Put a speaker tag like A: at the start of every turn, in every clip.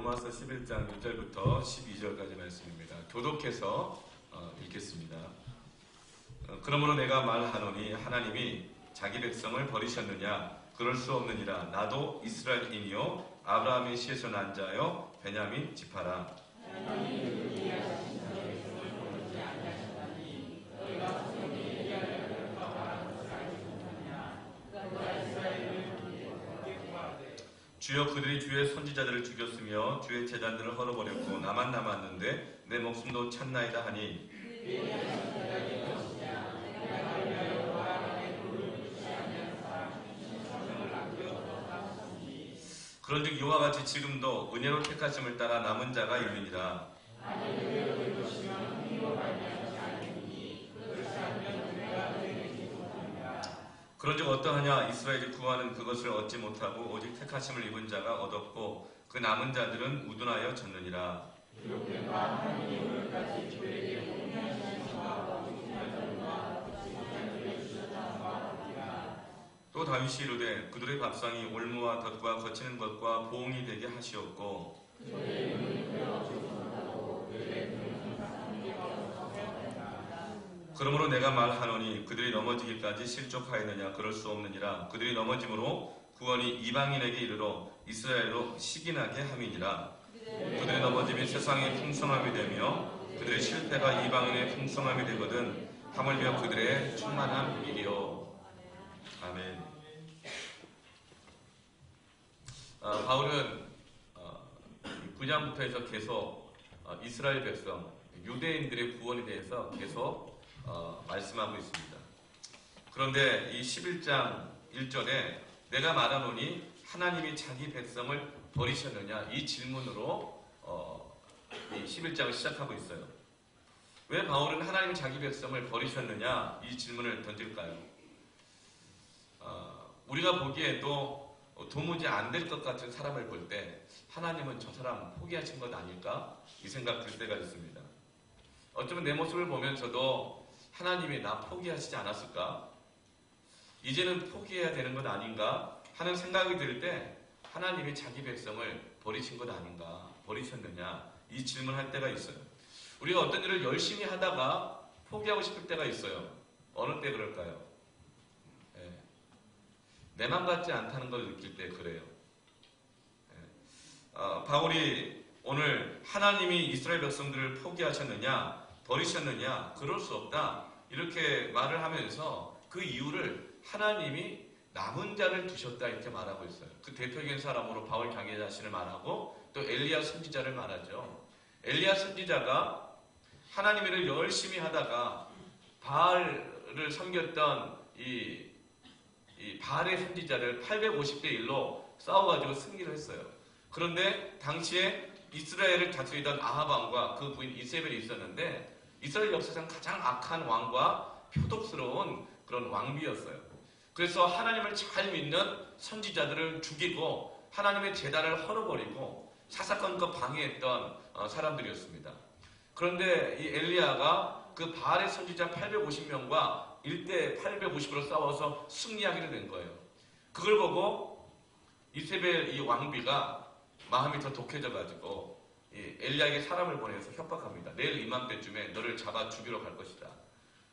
A: 로마서 11장 1절부터 12절까지 말씀입니다. 교독해서 읽겠습니다. 그러므로 내가 말하노니 하나님이 자기 백성을 버리셨느냐? 그럴 수 없느니라. 나도 이스라엘인이요 아브라함의 씨에서 난 자요 베냐민 지파라. 주여 그들이 주의 선지자들을 죽였으며 주의 제자들을 헐어버렸고 나만 남았는데 내 목숨도 찾나이다 하니 그런즉 이와 같이 지금도 은혜로 택하심을 따라 남은 자가 있느니라. 그런즉 어떠하냐? 이스라엘이 구하는 그것을 얻지 못하고 오직 택하심을 입은 자가 얻었고 그 남은 자들은 우둔하여 졌느니라. 또 다윗이 이르되 그들의 밥상이 올무와 덫과 거치는 것과 보응이 되게 하시옵고 그러므로 내가 말하노니 그들이 넘어지기까지 실족하였느냐? 그럴 수 없느니라. 그들이 넘어짐으로 구원이 이방인에게 이르러 이스라엘로 시기나게 함이니라. 그들의 넘어짐이 세상의 풍성함이 되며 그들의 실패가 이방인의 풍성함이 되거든 하물며 그들의 충만함이리요. 아멘. 바울은 9장부터 해서 계속 이스라엘 백성, 유대인들의 구원에 대해서 계속 말씀하고 있습니다. 그런데 이 11장 1절에 내가 말하노니 하나님이 자기 백성을 버리셨느냐? 이 질문으로 이 11장을 시작하고 있어요. 왜 바울은 하나님이 자기 백성을 버리셨느냐? 이 질문을 던질까요? 우리가 보기에도 도무지 안 될 것 같은 사람을 볼 때 하나님은 저 사람 포기하신 것 아닐까? 이 생각 들 때가 있습니다. 어쩌면 내 모습을 보면서도 하나님이 나 포기하시지 않았을까? 이제는 포기해야 되는 것 아닌가? 하는 생각이 들 때 하나님이 자기 백성을 버리신 것 아닌가? 버리셨느냐? 이 질문할 때가 있어요. 우리가 어떤 일을 열심히 하다가 포기하고 싶을 때가 있어요. 어느 때 그럴까요? 내 맘 같지 않다는 걸 느낄 때 그래요. 바울이 오늘 하나님이 이스라엘 백성들을 포기하셨느냐? 버리셨느냐? 그럴 수 없다. 이렇게 말을 하면서 그 이유를 하나님이 남은 자를 두셨다 이렇게 말하고 있어요. 그 대표적인 사람으로 바울 장애 자신을 말하고 또 엘리야 선지자를 말하죠. 엘리야 선지자가 하나님의 일을 열심히 하다가 바알을 섬겼던 이 바알의 선지자를 850대 1로 싸워가지고 승리를 했어요. 그런데 당시에 이스라엘을 다스리던 아합 왕과 그 부인 이세벨이 있었는데 이스라엘 역사상 가장 악한 왕과 표독스러운 그런 왕비였어요. 그래서 하나님을 잘 믿는 선지자들을 죽이고 하나님의 제단을 헐어버리고 사사건건 방해했던 사람들이었습니다. 그런데 이 엘리야가 그 바알의 선지자 850명과 1대 850으로 싸워서 승리하게 된 거예요. 그걸 보고 이세벨 이 왕비가 마음이 더 독해져가지고 엘리야에게 사람을 보내서 협박합니다. 내일 이맘때쯤에 너를 잡아 죽이러 갈 것이다.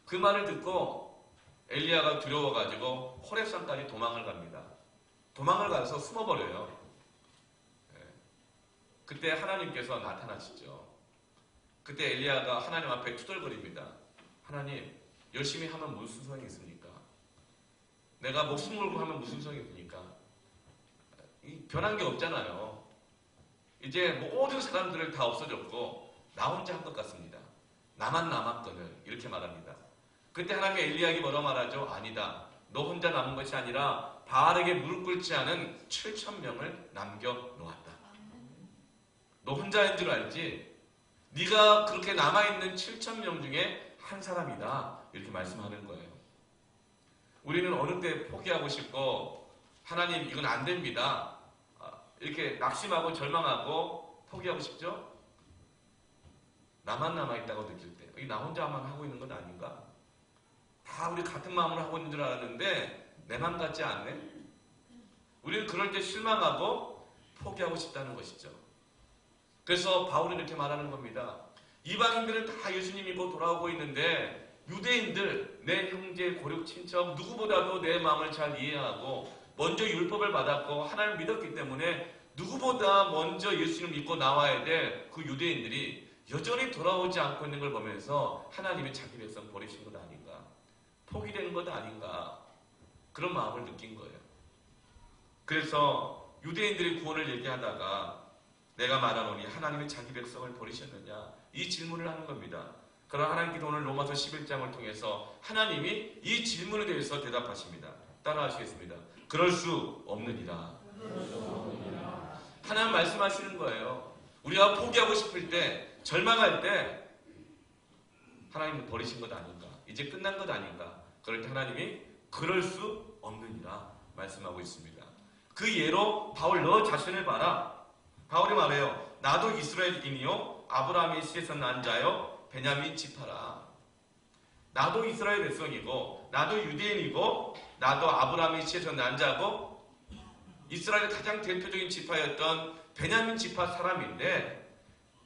A: 그 말을 듣고 엘리야가 두려워가지고 호렙산까지 도망을 갑니다. 도망을 가서 숨어버려요. 그때 하나님께서 나타나시죠. 그때 엘리야가 하나님 앞에 투덜거립니다. 하나님, 열심히 하면 무슨 소용이 있습니까? 내가 목숨 걸고 하면 무슨 소용이 있습니까? 변한 게 없잖아요. 이제 모든 사람들을 다 없어졌고 나 혼자 한 것 같습니다. 나만 남았거늘 이렇게 말합니다. 그때 하나님이 엘리야에게 뭐라고 말하죠? 아니다. 너 혼자 남은 것이 아니라 바알에게 무릎 꿇지 않은 7,000명을 남겨놓았다. 너 혼자인 줄 알지? 네가 그렇게 남아있는 7,000명 중에 한 사람이다. 이렇게 말씀하는 거예요. 우리는 어느 때 포기하고 싶고 하나님 이건 안 됩니다. 이렇게 낙심하고 절망하고 포기하고 싶죠? 나만 남아있다고 느낄 때 나 혼자만 하고 있는 건 아닌가? 다 우리 같은 마음으로 하고 있는 줄 알았는데 내 맘 같지 않네? 우리는 그럴 때 실망하고 포기하고 싶다는 것이죠. 그래서 바울은 이렇게 말하는 겁니다. 이방인들은 다 예수님 믿고 돌아오고 있는데 유대인들, 내 형제, 고륙, 친척 누구보다도 내 마음을 잘 이해하고 먼저 율법을 받았고 하나님을 믿었기 때문에 누구보다 먼저 예수님을 믿고 나와야 될 그 유대인들이 여전히 돌아오지 않고 있는 걸 보면서 하나님이 자기 백성 버리신 것 아닌가, 포기되는 것 아닌가, 그런 마음을 느낀 거예요. 그래서 유대인들의 구원을 얘기하다가 내가 말하노니 하나님이 자기 백성을 버리셨느냐, 이 질문을 하는 겁니다. 그러나 하나님께서 오늘 로마서 11장을 통해서 하나님이 이 질문에 대해서 대답하십니다. 따라하시겠습니다. 그럴 수 없느니라. 하나님 말씀하시는 거예요. 우리가 포기하고 싶을 때, 절망할 때 하나님은 버리신 것 아닌가, 이제 끝난 것 아닌가, 그럴 때 하나님이 그럴 수 없느니라 말씀하고 있습니다. 그 예로 바울 너 자신을 봐라. 바울이 말해요. 나도 이스라엘인이요 아브라함의 씨에서 난 자요 베냐민 지파라. 나도 이스라엘 백성이고 나도 유대인이고 나도 아브라함의 씨에서 난 자고 이스라엘의 가장 대표적인 지파였던 베냐민 지파 사람인데,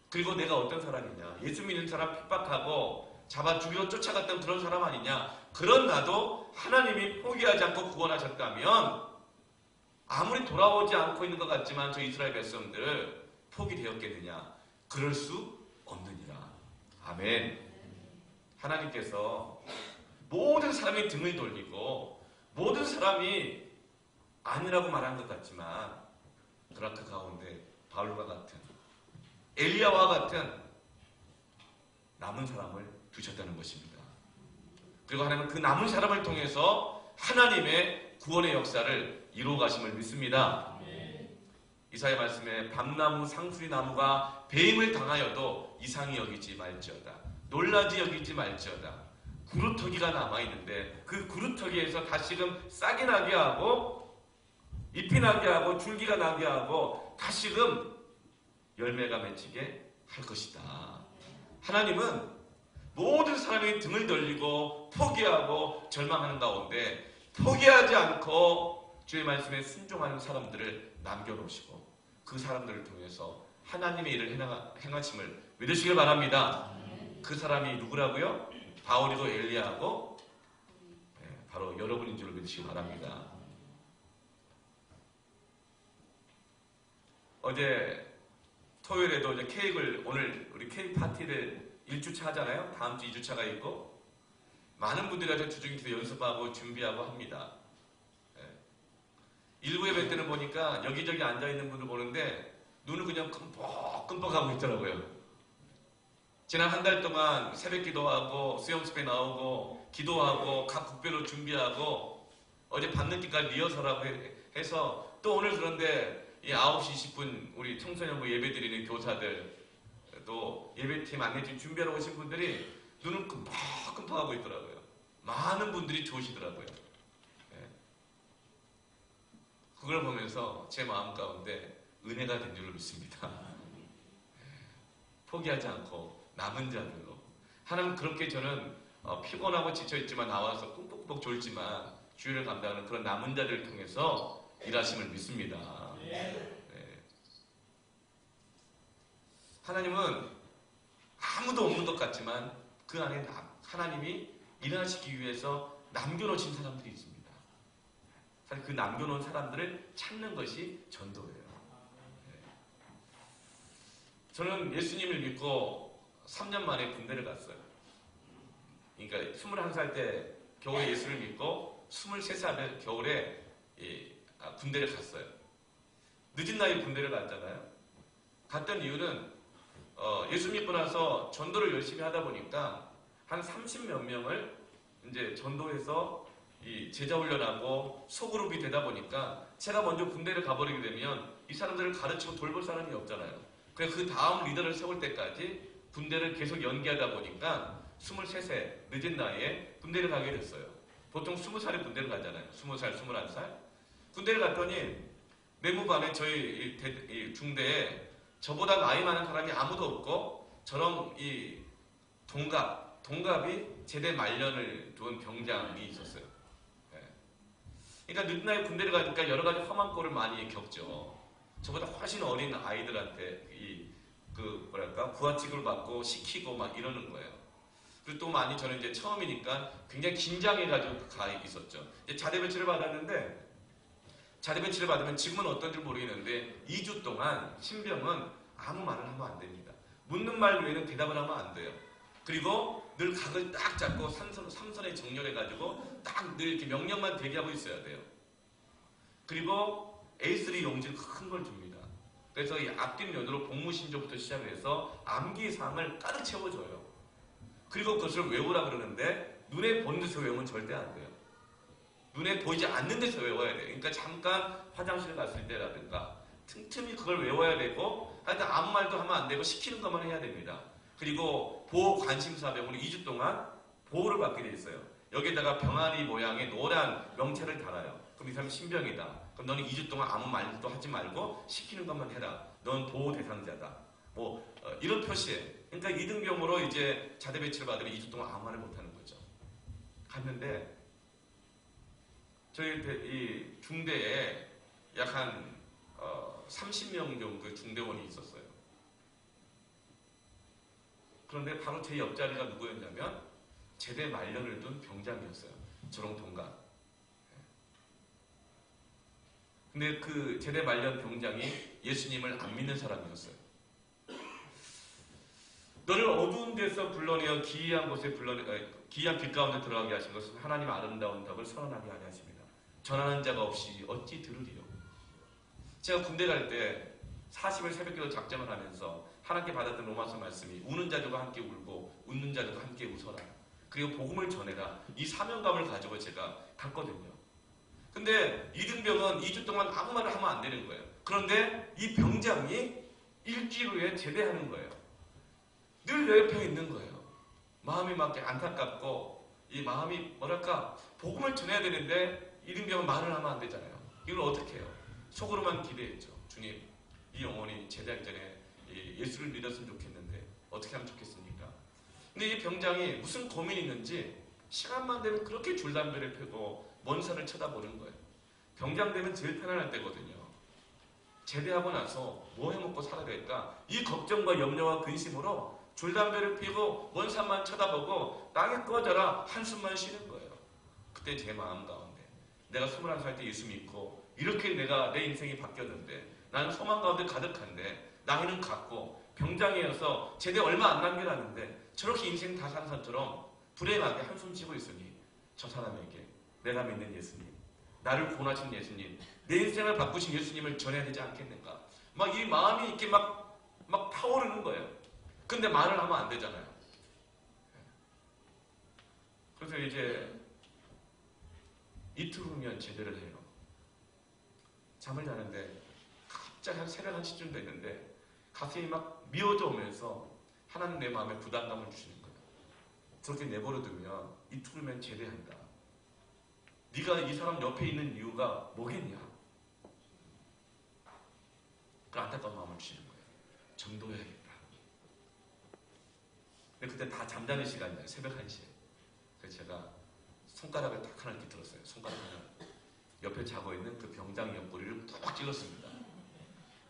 A: 그리고 내가 어떤 사람이냐, 예수 믿는 사람 핍박하고 잡아 죽이러 쫓아갔던 그런 사람 아니냐. 그런 나도 하나님이 포기하지 않고 구원하셨다면 아무리 돌아오지 않고 있는 것 같지만 저 이스라엘 백성들 포기되었겠느냐. 그럴 수 없느니라. 아멘. 하나님께서 모든 사람이 등을 돌리고 모든 사람이 아니라고 말한 것 같지만 그러나 그 가운데 바울과 같은, 엘리야와 같은 남은 사람을 두셨다는 것입니다. 그리고 하나님은 그 남은 사람을 통해서 하나님의 구원의 역사를 이루어 가심을 믿습니다. 이사야 말씀에 밤나무 상수리 나무가 배임을 당하여도 이상히 여기지 말지어다, 놀라지 여기지 말지어다. 구루터기가 남아있는데 그 구루터기에서 다시금 싹이 나게 하고 잎이 나게 하고 줄기가 나게 하고 다시금 열매가 맺히게 할 것이다. 하나님은 모든 사람이 등을 돌리고 포기하고 절망하는 가운데 포기하지 않고 주의 말씀에 순종하는 사람들을 남겨놓으시고 그 사람들을 통해서 하나님의 일을 행하심을 믿으시길 바랍니다. 그 사람이 누구라고요? 바울이고 엘리야하고 바로 여러분인 줄 믿으시기 바랍니다. 어제 토요일에도 이제 케이크를, 오늘 우리 케이크 파티를 1주차 하잖아요. 다음 주 2주차가 있고 많은 분들이 아주 주중기도 연습하고 준비하고 합니다. 일부 예배 때는 보니까 여기저기 앉아있는 분들 보는데 눈을 그냥 끔뻑끔뻑하고 있더라고요. 지난 한 달 동안 새벽 기도하고 수영습에 나오고 기도하고 각 국별로 준비하고 어제 밤늦게까지 리허설하고 해서 또 오늘 그런데 이 9시 20분 우리 청소년부 예배 드리는 교사들 또 예배팀 안내팀 준비하러 오신 분들이 눈을 끔뻑끔뻑하고 있더라고요. 많은 분들이 좋으시더라고요. 그걸 보면서 제 마음 가운데 은혜가 된 줄로 믿습니다. 포기하지 않고 남은 자들로 하나님, 그렇게 저는 피곤하고 지쳐있지만 나와서 꾹꾹꾹 졸지만 주일을 감당하는 그런 남은 자들을 통해서 일하심을 믿습니다. 하나님은 아무도 없는 것 같지만 그 안에 하나님이 일하시기 위해서 남겨놓으신 사람들이 있습니다. 사실 그 남겨놓은 사람들을 찾는 것이 전도예요. 저는 예수님을 믿고 3년 만에 군대를 갔어요. 그러니까 21살 때 겨울에 예수를 믿고 23살 겨울에 군대를 갔어요. 늦은 나이에 군대를 갔잖아요. 갔던 이유는 예수 믿고 나서 전도를 열심히 하다 보니까 한 30몇 명을 이제 전도해서 이 제자 훈련하고 소그룹이 되다 보니까 제가 먼저 군대를 가버리게 되면 이 사람들을 가르치고 돌볼 사람이 없잖아요. 그래서 그 다음 리더를 세울 때까지 군대를 계속 연기하다 보니까 23세 늦은 나이에 군대를 가게 됐어요. 보통 20살에 군대를 가잖아요. 20살, 21살. 군대를 갔더니 내무반에 저희 이 중대에 저보다 나이 많은 사람이 아무도 없고 저런 이 동갑이 제대 말년을 둔 병장이 있었어요. 그러니까 늦은 나이에 군대를 가니까 여러 가지 험한 꼴을 많이 겪죠. 저보다 훨씬 어린 아이들한테 그 뭐랄까 부하 취급을 받고 시키고 막 이러는 거예요. 그리고 또 많이 저는 이제 처음이니까 굉장히 긴장해가지고 가 있었죠. 이제 자대 배치를 받았는데 자대 배치를 받으면 지금은 어떤지 모르겠는데 2주 동안 신병은 아무 말을 하면 안 됩니다. 묻는 말 외에는 대답을 하면 안 돼요. 그리고 늘 각을 딱 잡고 삼선에 정렬해가지고 딱 늘 이렇게 명령만 대기하고 있어야 돼요. 그리고 A3 용지를 큰 걸 줍니다. 그래서 이 앞뒷 면으로 복무신조부터 시작을 해서 암기사항을 가득 채워줘요. 그리고 그것을 외우라 그러는데 눈에 보는 데서 외우면 절대 안 돼요. 눈에 보이지 않는 데서 외워야 돼요. 그러니까 잠깐 화장실 갔을 때라든가 틈틈이 그걸 외워야 되고 하여튼 아무 말도 하면 안 되고 시키는 것만 해야 됩니다. 그리고 보호 관심사병으로 2주 동안 보호를 받게 돼 있어요. 여기에다가 병아리 모양의 노란 명체를 달아요. 그럼 이 사람이 신병이다. 그럼 너는 2주 동안 아무 말도 하지 말고 시키는 것만 해라. 넌 보호 대상자다. 뭐 이런 표시에. 그러니까 2등병으로 이제 자대 배치를 받으면 2주 동안 아무 말을 못하는 거죠. 갔는데 저희 이 중대에 약 한 30명 정도의 중대원이 있었어요. 그런데 바로 제 옆자리가 누구였냐면 제대 말년을 둔 병장이었어요. 저랑 동갑. 근데 그 제대 말년 병장이 예수님을 안 믿는 사람이었어요. 너를 어두운 데서 불러내어 기이한 곳에 기이한 길 가운데 들어가게 하신 것은 하나님의 아름다운 덕을 선언하게 하려 하십니다. 전하는 자가 없이 어찌 들으리요. 제가 군대 갈 때 40일 새벽기도 작정을 하면서 하나님께 받았던 로마서 말씀이 우는 자들과 함께 울고 웃는 자들과 함께 웃어라. 그리고 복음을 전해라. 이 사명감을 가지고 제가 갔거든요. 근데 이등병은 2주 동안 아무 말을 하면 안 되는 거예요. 그런데 이 병장이 일주일 후에 제대하는 거예요. 늘 내 옆에 있는 거예요. 마음이 막 안타깝고 이 마음이 뭐랄까 복음을 전해야 되는데 이등병은 말을 하면 안 되잖아요. 이걸 어떻게 해요? 속으로만 기대했죠. 주님, 이 영혼이 제대하기 전에 예수를 믿었으면 좋겠는데 어떻게 하면 좋겠습니까? 근데 이 병장이 무슨 고민이 있는지 시간만 되면 그렇게 줄담배를 펴고 먼 산을 쳐다보는 거예요. 병장 되면 제일 편안할 때거든요. 제대하고 나서 뭐 해먹고 살아야 될까? 이 걱정과 염려와 근심으로 줄담배를 피고 먼 산만 쳐다보고 땅에 꺼져라 한숨만 쉬는 거예요. 그때 제 마음 가운데 내가 21살 때 예수 믿고 이렇게 내 인생이 바뀌었는데 나는 소망 가운데 가득한데 나이는 같고 병장이어서 제대 얼마 안 남겨놨는데 저렇게 인생 다 산 사람처럼 불행하게 한숨 쉬고 있으니 저 사람에게 내가 믿는 예수님, 나를 구원하신 예수님, 내 인생을 바꾸신 예수님을 전해야 되지 않겠는가? 막 이 마음이 이렇게 막 타오르는 거예요. 근데 말을 하면 안 되잖아요. 그래서 이제 이틀 후면 제대를 해요. 잠을 자는데 갑자기 한 새벽 1시쯤 됐는데 가슴이 막 미어져 오면서 하나님 내 마음에 부담감을 주시는 거예요. 저렇게 내버려두면 이틀 후면 제대한다. 네가 이 사람 옆에 있는 이유가 뭐겠냐? 그 안타까운 마음을 주시는 거예요. 전도해야겠다. 근데 그때 다 잠자는 시간이에요. 새벽 1시에. 그래서 제가 손가락을 딱 하나 이렇게 들었어요. 손가락 하나. 옆에 자고 있는 그 병장 옆구리를 푹 찔렀습니다.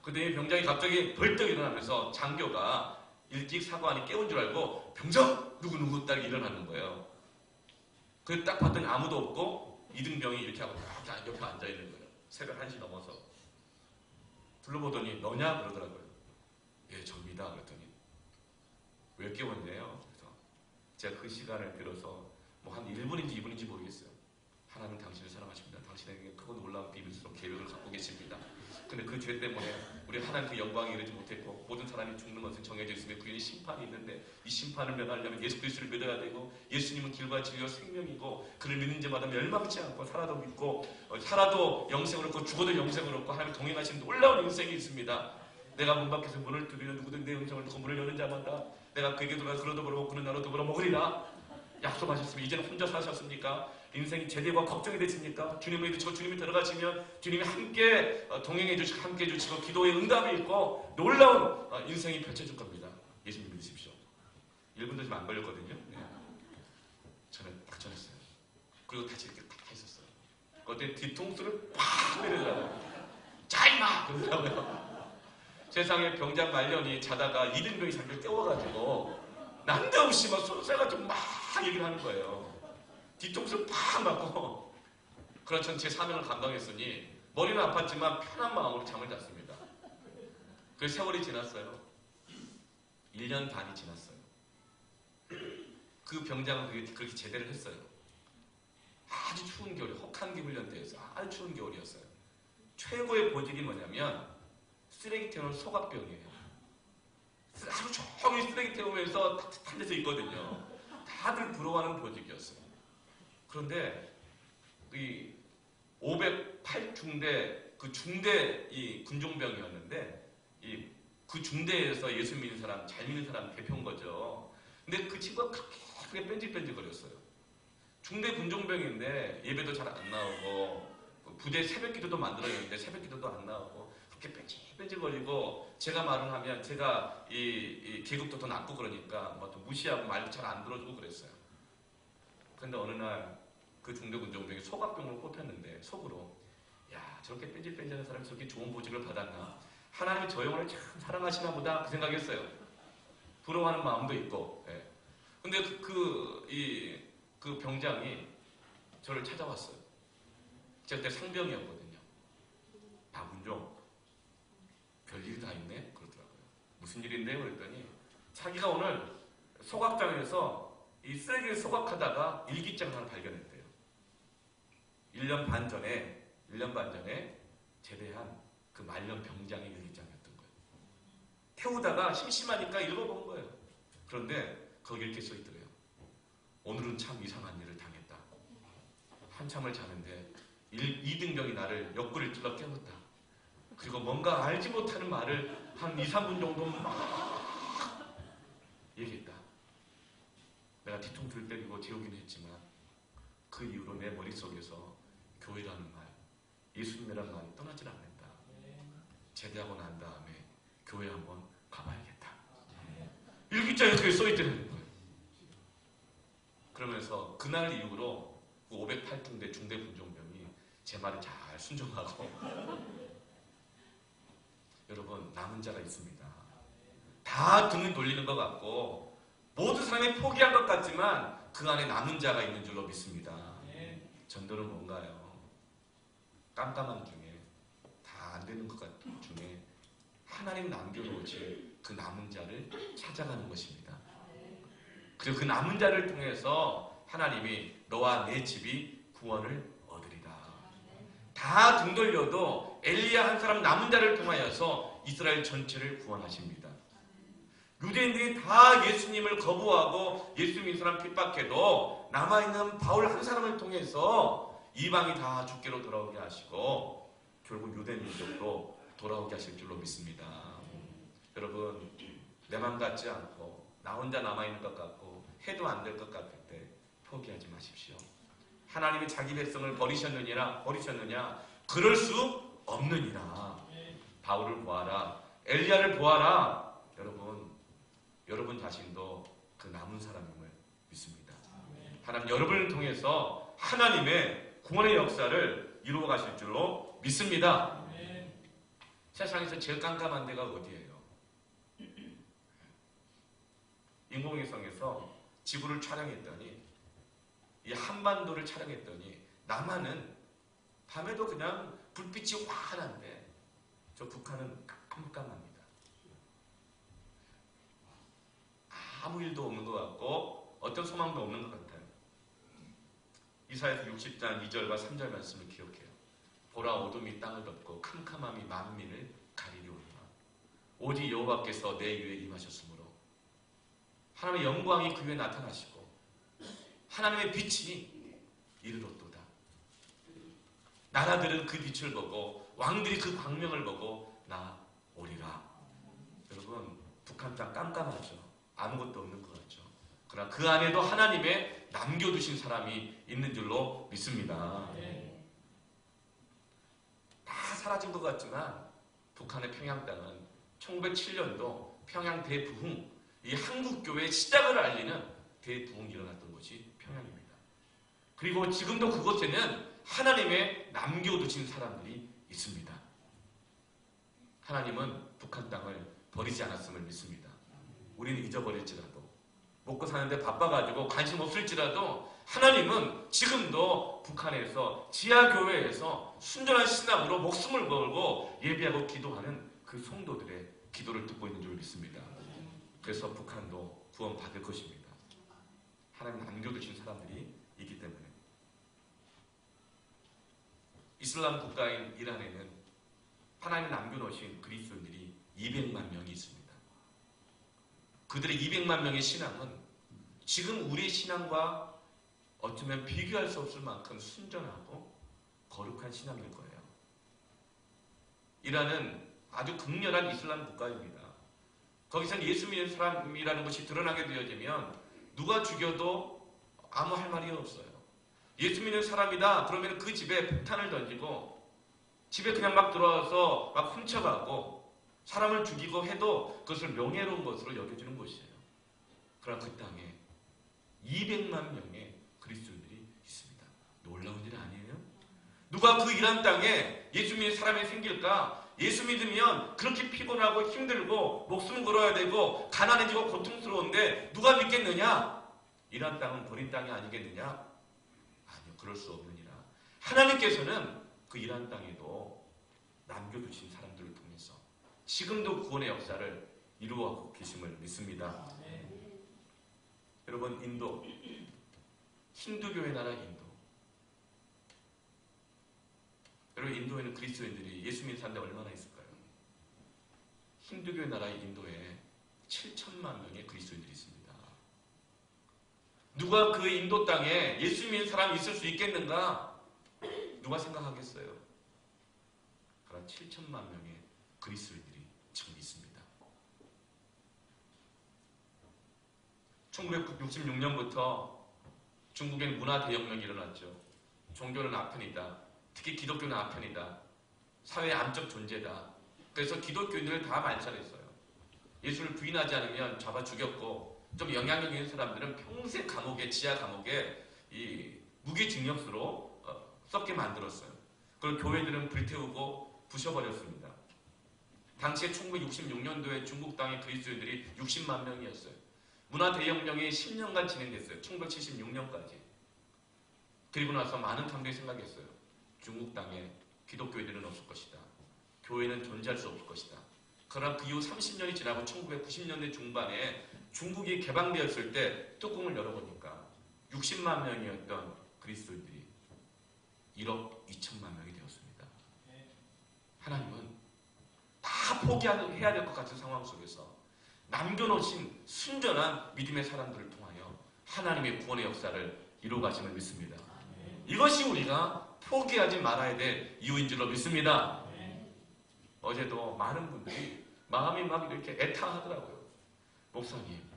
A: 근데 이 병장이 갑자기 벌떡 일어나면서 장교가 일찍 사관이 깨운 줄 알고 병장! 누구 딱 일어나는 거예요. 그래서 딱 봤더니 아무도 없고 이등병이 이렇게 하고 딱 옆에 앉아있는 거예요. 새벽 1시 넘어서. 둘러보더니 너냐? 그러더라고요. 예, 접니다. 그랬더니 왜 깨웠냐요? 그래서 제가 그 시간을 빌어서 뭐 한 1분인지 2분인지 모르겠어요. 하나님 당신을 사랑하십니다. 당신에게 크고 놀라운 비밀스러운 계획을 갖고 계십니다. 근데 그 죄 때문에 우리 하나님 그 영광에 이르지 못했고 모든 사람이 죽는 것은 정해져 있으며 그 위에 심판이 있는데 이 심판을 면하려면 예수 그리스도를 믿어야 되고 예수님은 길과 진리와 생명이고 그를 믿는 자마다 멸망치 않고 살아도 믿고 살아도 영생을 얻고 죽어도 영생을 얻고 하나님 동행하시는 놀라운 인생이 있습니다. 내가 문 밖에서 문을 두드리는 누구든 내 음성을 듣고 문을 여는 자마다 내가 그에게 들어가 그러도 벌어 그는 나로 더불어 먹으리라 약속하셨으면 이제는 혼자 사셨습니까? 인생이 제대와 걱정이 되십니까? 주님을 믿으시고 주님이 들어가시면 주님이 함께 동행해 주시고 함께 해주시고 기도의 응답이 있고 놀라운 인생이 펼쳐질 겁니다. 예수님 믿으십시오. 1분도 좀 안 걸렸거든요. 네. 저는 딱 전했어요. 그리고 다시 이렇게 딱 있었어요. 그때 뒤통수를 팍 때리더라고요. 자 임마! 그러더라고요. 세상에 병장 말년이 자다가 이등병이 자기를 깨워가지고 난데없이 막 쏘세가지고 막 얘기를 하는 거예요. 뒤통수를 팍 맞고. 그러나 전 제 사명을 감당했으니 머리는 아팠지만 편한 마음으로 잠을 잤습니다. 그 세월이 지났어요. 1년 반이 지났어요. 그 병장은 그렇게 제대를 했어요. 아주 추운 겨울에 혹한기 훈련대에서 아주 추운 겨울이었어요. 최고의 보직이 뭐냐면 쓰레기 태우는 소각병이에요. 하루 종일 쓰레기 태우면서 따뜻한 데서 있거든요. 다들 부러워하는 보직이었어요. 그런데 이 508중대 그 중대 이 군종병이었는데 그 중대에서 예수 믿는 사람, 잘 믿는 사람 대표인 거죠. 근데 그 친구가 그렇게 뺀질뺀질거렸어요. 중대 군종병인데 예배도 잘 안 나오고 부대 새벽기도도 만들어야되는데 새벽기도도 안 나오고 그렇게 뺀질뺀질거리고 제가 말을 하면 제가 이 계급도 더 낮고 그러니까 뭐 또 무시하고 말도 잘 안 들어주고 그랬어요. 그런데 어느 날 그 중대 군종병이 소각병으로 뽑혔는데 속으로 야 저렇게 뺀질뺀질한 사람이 저렇게 좋은 보직을 받았나 하나님이 저 영혼을 참 사랑하시나 보다 그 생각했어요. 부러워하는 마음도 있고. 예. 근데 그 병장이 저를 찾아왔어요. 제가 그때 상병이었거든요. 박은종 별일이 다 있네? 그러더라고요. 무슨 일인데요? 그랬더니 자기가 오늘 소각장에서 이 쓰레기를 소각하다가 일기장을 하나 발견했대요. 1년 반 전에 제대한 그 말년 병장의 일기장이었던 거예요. 태우다가 심심하니까 읽어본 거예요. 그런데 거기 이렇게 써있더래요. 오늘은 참 이상한 일을 당했다. 한참을 자는데 이등병이 나를 옆구리를 찔러 깨웠다. 그리고 뭔가 알지 못하는 말을 한 2, 3분 정도 막 얘기했다. 내가 뒤통수를 때리고 재우긴 했지만 그 이후로 내 머릿속에서 교회라는 말, 예수님이라는 말이 떠나질 않는다. 제대하고 난 다음에 교회 한번 가봐야겠다. 일기장에 그게 써있다는 거예요. 그러면서 그날 이후로 508중대 중대 군종병이 제 말을 잘 순종하고 여러분 남은 자가 있습니다. 다 등을 돌리는 것 같고 모든 사람이 포기한 것 같지만 그 안에 남은 자가 있는 줄로 믿습니다. 전도는 뭔가요? 깜깜함 중에 다 안 되는 것 같은 중에 하나님 남겨놓으신 그 남은 자를 찾아가는 것입니다. 그리고 그 남은 자를 통해서 하나님이 너와 내 집이 구원을 얻으리라. 다 등 돌려도 엘리야 한 사람 남은 자를 통하여서 이스라엘 전체를 구원하십니다. 유대인들이 다 예수님을 거부하고 예수 믿는 사람 핍박해도 남아있는 바울 한 사람을 통해서 이방이 다 주께로 돌아오게 하시고 결국 유대 민족도 돌아오게 하실 줄로 믿습니다. 여러분 내 맘 같지 않고 나 혼자 남아있는 것 같고 해도 안 될 것 같을 때 포기하지 마십시오. 하나님이 자기 백성을 버리셨느냐? 그럴 수 없느니라. 바울을 보아라. 엘리야를 보아라. 여러분 자신도 그 남은 사람임을 믿습니다. 하나님 여러분을 통해서 하나님의 구원의 역사를 이루어 가실 줄로 믿습니다. 세상에서 제일 깜깜한 데가 어디예요? 인공위성에서 지구를 촬영했더니 이 한반도를 촬영했더니 남한은 밤에도 그냥 불빛이 환한데 저 북한은 깜깜합니다. 아무 일도 없는 것 같고 어떤 소망도 없는 것 같아요. 이사야서 60장 2절과 3절 말씀을 기억해요. 보라 어둠이 땅을 덮고 캄캄함이 만민을 가리려오리라. 오직 여호와께서 내 위에 임하셨으므로 하나님의 영광이 그 위에 나타나시고 하나님의 빛이 이르렀도다. 나라들은 그 빛을 보고 왕들이 그 광명을 보고 나 오리라. 여러분 북한 땅 깜깜하죠. 아무것도 없는 것 같죠. 그러나 그 안에도 하나님의 남겨두신 사람이 있는 줄로 믿습니다. 다 사라진 것 같지만 북한의 평양 땅은 1907년도 평양 대부흥, 이 한국교회의 시작을 알리는 대부흥이 일어났던 곳이 평양입니다. 그리고 지금도 그곳에는 하나님의 남겨두신 사람들이 있습니다. 하나님은 북한 땅을 버리지 않았음을 믿습니다. 우리는 잊어버릴지라도, 먹고 사는데 바빠가지고 관심 없을지라도 하나님은 지금도 북한에서 지하교회에서 순전한 신앙으로 목숨을 걸고 예배하고 기도하는 그 성도들의 기도를 듣고 있는 줄 믿습니다. 그래서 북한도 구원받을 것입니다. 하나님 남겨두신 사람들이 있기 때문에. 이슬람 국가인 이란에는 하나님 남겨놓으신 그리스도인들이 200만 명이 있습니다. 그들의 200만 명의 신앙은 지금 우리의 신앙과 어쩌면 비교할 수 없을 만큼 순전하고 거룩한 신앙일 거예요. 이란은 아주 극렬한 이슬람 국가입니다. 거기서는 예수 믿는 사람이라는 것이 드러나게 되어지면 누가 죽여도 아무 할 말이 없어요. 예수 믿는 사람이다 그러면 그 집에 폭탄을 던지고 집에 그냥 막 들어와서 막 훔쳐가고 사람을 죽이고 해도 그것을 명예로운 것으로 여겨주는 곳이에요. 그러나 그 땅에 200만 명의 그리스도인들이 있습니다. 놀라운 일 아니에요? 누가 그 이란 땅에 예수 믿는 사람이 생길까? 예수 믿으면 그렇게 피곤하고 힘들고 목숨 걸어야 되고 가난해지고 고통스러운데 누가 믿겠느냐? 이란 땅은 버린 땅이 아니겠느냐? 아니요, 그럴 수 없느니라. 하나님께서는 그 이란 땅에도 남겨두신 사람들을 통해서 지금도 구원의 역사를 이루어가고 계심을 믿습니다. 여러분, 인도, 힌두교의 나라 인도. 여러분, 인도에는 그리스도인들이 예수 믿는 사람들이 얼마나 있을까요? 힌두교의 나라의 인도에 7천만 명의 그리스도인들이 있습니다. 누가 그 인도 땅에 예수 믿는 사람이 있을 수 있겠는가? 누가 생각하겠어요? 그러나 7천만 명의 그리스도인들이 지금 있습니다. 1966년부터 중국에는 문화 대혁명이 일어났죠. 종교는 아편이다. 특히 기독교는 아편이다. 사회의 암적 존재다. 그래서 기독교인들을 다 만살했어요. 예수를 부인하지 않으면 잡아 죽였고, 좀 영향력 있는 사람들은 평생 감옥에, 지하 감옥에 이 무기징역수로 썩게 만들었어요. 그걸 교회들은 불태우고 부셔버렸습니다. 당시에 1966년도에 중국 땅의 그리스도인들이 60만 명이었어요. 문화 대혁명이 10년간 진행됐어요. 1976년까지. 그리고 나서 많은 사람들이 생각했어요. 중국 땅에 기독교인들은 없을 것이다. 교회는 존재할 수 없을 것이다. 그러나 그 이후 30년이 지나고 1990년대 중반에 중국이 개방되었을 때 뚜껑을 열어보니까 60만 명이었던 그리스도인들이 1억 2천만 명이 되었습니다. 하나님은 다 포기해야 될 것 같은 상황 속에서 남겨놓으신 순전한 믿음의 사람들을 통하여 하나님의 구원의 역사를 이루어가심을 믿습니다. 이것이 우리가 포기하지 말아야 될 이유인 줄로 믿습니다. 어제도 많은 분들이 마음이 막 이렇게 애타하더라고요. 목사님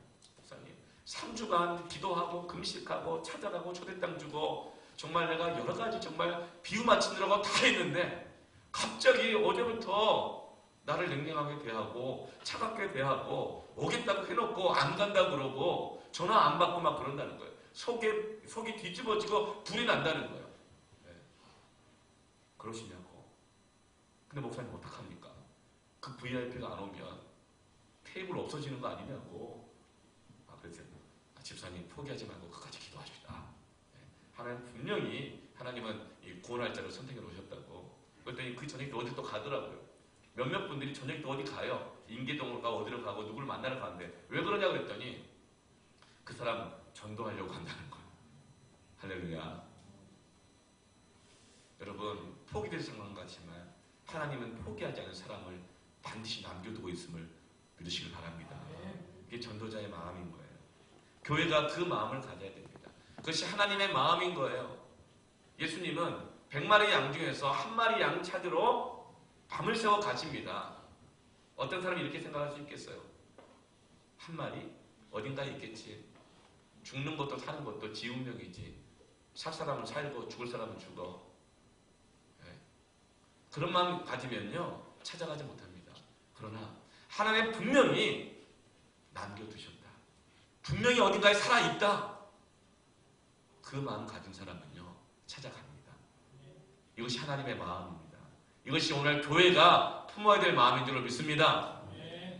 A: 3주간 기도하고 금식하고 찾아가고 초대장 주고 정말 내가 여러 가지 정말 비유 맞추느라고 다 했는데 갑자기 어제부터 나를 냉랭하게 대하고 차갑게 대하고 오겠다고 해놓고 안 간다고 그러고 전화 안 받고 막 그런다는 거예요. 속이 뒤집어지고 불이 난다는 거예요. 네. 그러시냐고. 근데 목사님 어떡합니까? 그 VIP가 안 오면 테이블 없어지는 거 아니냐고. 그래서 집사님 포기하지 말고 끝까지 기도하십시다. 네. 하나님 분명히 하나님은 이 구원할 자를 선택해 놓으셨다고. 그랬더니 그 저녁에 어디 또 가더라고요. 몇몇 분들이 저녁 때 어디 가요. 인계동으로 가고 어디로 가고 누구를 만나러 가는데 왜 그러냐 그랬더니 그 사람 전도하려고 간다는 거예요. 할렐루야. 여러분, 포기될 생각은 같지만 하나님은 포기하지 않은 사람을 반드시 남겨두고 있음을 믿으시길 바랍니다. 이게 전도자의 마음인 거예요. 교회가 그 마음을 가져야 됩니다. 그것이 하나님의 마음인 거예요. 예수님은 100마리 양 중에서 한 마리 양 찾으러 밤을 새워 가십니다. 어떤 사람이 이렇게 생각할 수 있겠어요? 한 마리? 어딘가에 있겠지. 죽는 것도 사는 것도 지 운명이지. 살 사람은 살고 죽을 사람은 죽어. 네. 그런 마음 가지면요 찾아가지 못합니다. 그러나 하나님 분명히 남겨두셨다. 분명히 어딘가에 살아있다. 그 마음 가진 사람은요 찾아갑니다. 이것이 하나님의 마음입니다. 이것이 오늘 교회가 품어야 될 마음인 줄로 믿습니다.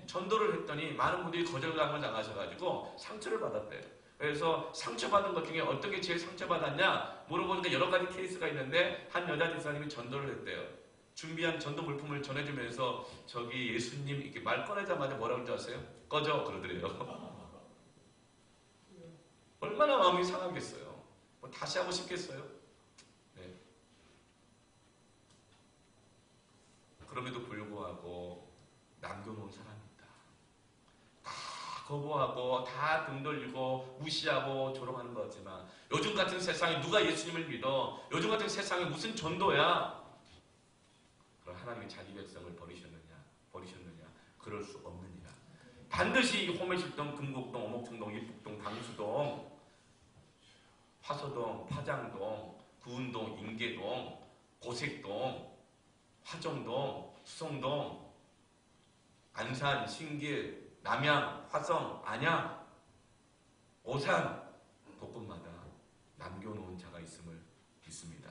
A: 전도를 했더니 많은 분들이 거절감을 당하셔가지고 상처를 받았대요. 그래서 상처받은 것 중에 어떤 게 제일 상처받았냐 물어보니까 여러 가지 케이스가 있는데 한 여자 집사님이 전도를 했대요. 준비한 전도 물품을 전해주면서 저기 예수님 이렇게 말 꺼내자마자 뭐라고 그러지 아세요? 꺼져 그러더래요. 얼마나 마음이 상하겠어요. 뭐 다시 하고 싶겠어요? 네. 그럼에도 불구하고 남겨놓은 사람이 있다. 다 거부하고 다 등 돌리고 무시하고 조롱하는 것 같지만 요즘 같은 세상에 누가 예수님을 믿어? 요즘 같은 세상에 무슨 전도야? 그럼 하나님이 자기 백성을 버리셨느냐? 그럴 수 없느니라. 반드시 호메실동, 금곡동, 오목청동, 일북동, 당수동, 화서동, 파장동, 구운동, 인계동, 고색동, 화정동, 수성동, 안산, 신길, 남양, 화성, 안양, 오산 곳곳마다 남겨놓은 자가 있음을 믿습니다.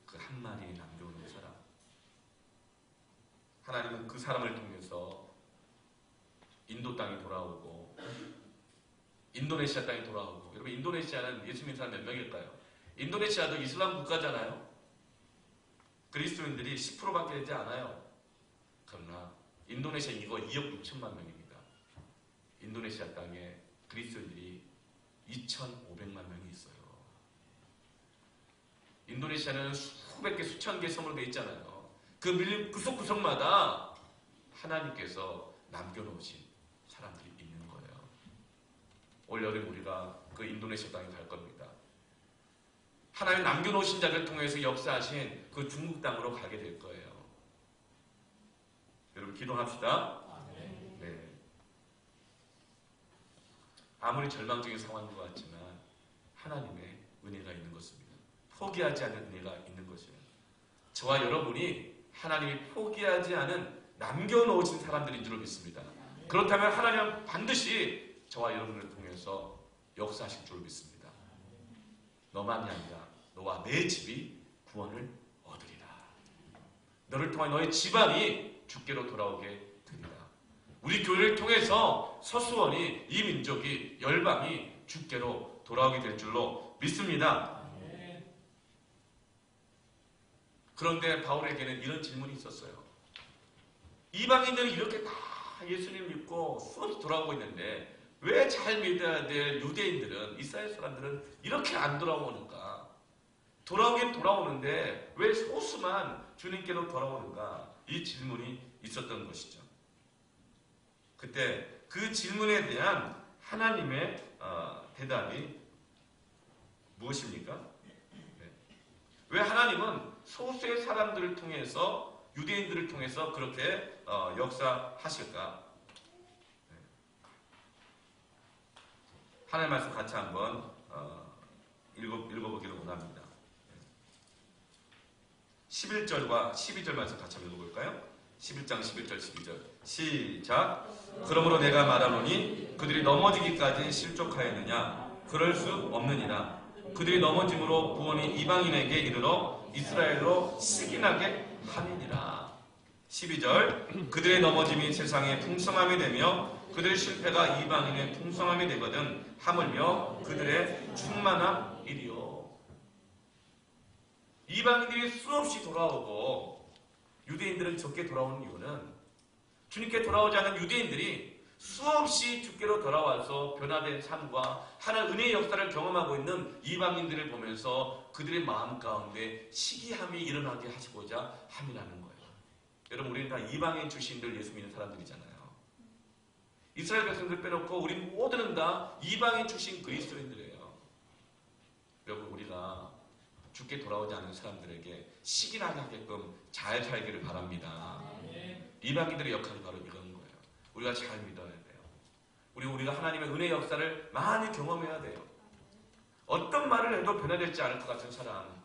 A: 그 한 마리 남겨놓은 사람. 하나님은 그 사람을 통해서 인도 땅이 돌아오고 인도네시아 땅이 돌아오고. 여러분 인도네시아는 예수 믿는 사람 몇 명일까요? 인도네시아도 이슬람 국가잖아요. 그리스도인들이 10%밖에 되지 않아요. 그러나 인도네시아 이거 2억 6천만 명입니다. 인도네시아 땅에 그리스도인들이 2,500만 명이 있어요. 인도네시아는 수백 개, 수천 개 섬으로 되어 있잖아요. 그 구석구석마다 하나님께서 남겨놓으신 사람들이 있는 거예요. 올 여름 우리가 그 인도네시아 땅에 갈 겁니다. 하나님 남겨놓으신 자를 통해서 역사하신 그 중국 땅으로 가게 될 거예요. 여러분 기도합시다. 네. 아무리 절망적인 상황인 것 같지만 하나님의 은혜가 있는 것입니다. 포기하지 않는 은혜가 있는 것이에요. 저와 여러분이 하나님이 포기하지 않은 남겨놓으신 사람들인 줄 믿습니다. 그렇다면 하나님은 반드시 저와 여러분을 통해서 역사하실 줄 믿습니다. 너만이 아니라 너와 내 집이 구원을 얻으리라. 너를 통해 너의 집안이 주께로 돌아오게 되리라. 우리 교회를 통해서 서수원이, 이 민족이, 열방이 주께로 돌아오게 될 줄로 믿습니다. 그런데 바울에게는 이런 질문이 있었어요. 이방인들이 이렇게 다 예수님 믿고 수없이 돌아오고 있는데 왜 잘 믿어야 될 유대인들은, 이스라엘 사람들은 이렇게 안 돌아오는가? 돌아오긴 돌아오는데 왜 소수만 주님께로 돌아오는가? 이 질문이 있었던 것이죠. 그때 그 질문에 대한 하나님의 대답이 무엇입니까? 네. 왜 하나님은 소수의 사람들을 통해서, 유대인들을 통해서 그렇게 역사하실까? 네. 하나님 말씀 같이 한번 읽어보기를 원합니다. 11절과 12절 말씀 같이 한번 읽어볼까요? 11장 11절 12절 시작. 그러므로 내가 말하노니 그들이 넘어지기까지 실족하였느냐? 그럴 수 없느니라. 그들이 넘어짐으로 구원이 이방인에게 이르러 이스라엘로 시기나게 함이니라. 12절 그들의 넘어짐이 세상의 풍성함이 되며 그들의 실패가 이방인의 풍성함이 되거든 하물며 그들의 충만함이리요. 이방인들이 수없이 돌아오고 유대인들은 적게 돌아오는 이유는 주님께 돌아오지 않은 유대인들이 수없이 주께로 돌아와서 변화된 삶과 하나님의 은혜의 역사를 경험하고 있는 이방인들을 보면서 그들의 마음 가운데 시기함이 일어나게 하시고자 함이라는 거예요. 여러분 우리는 다 이방인 출신들 예수 믿는 사람들이잖아요. 이스라엘 백성들 빼놓고 우리 모두는 다 이방인 출신 그리스도인들이에요. 여러분 우리가 주께 돌아오지 않은 사람들에게 시기나게 하게끔 잘 살기를 바랍니다. 이방인들의 역할이 바로 이런 거예요. 우리가 잘 믿어야 돼요. 우리가 하나님의 은혜의 역사를 많이 경험해야 돼요. 어떤 말을 해도 변화되지 않을 것 같은 사람,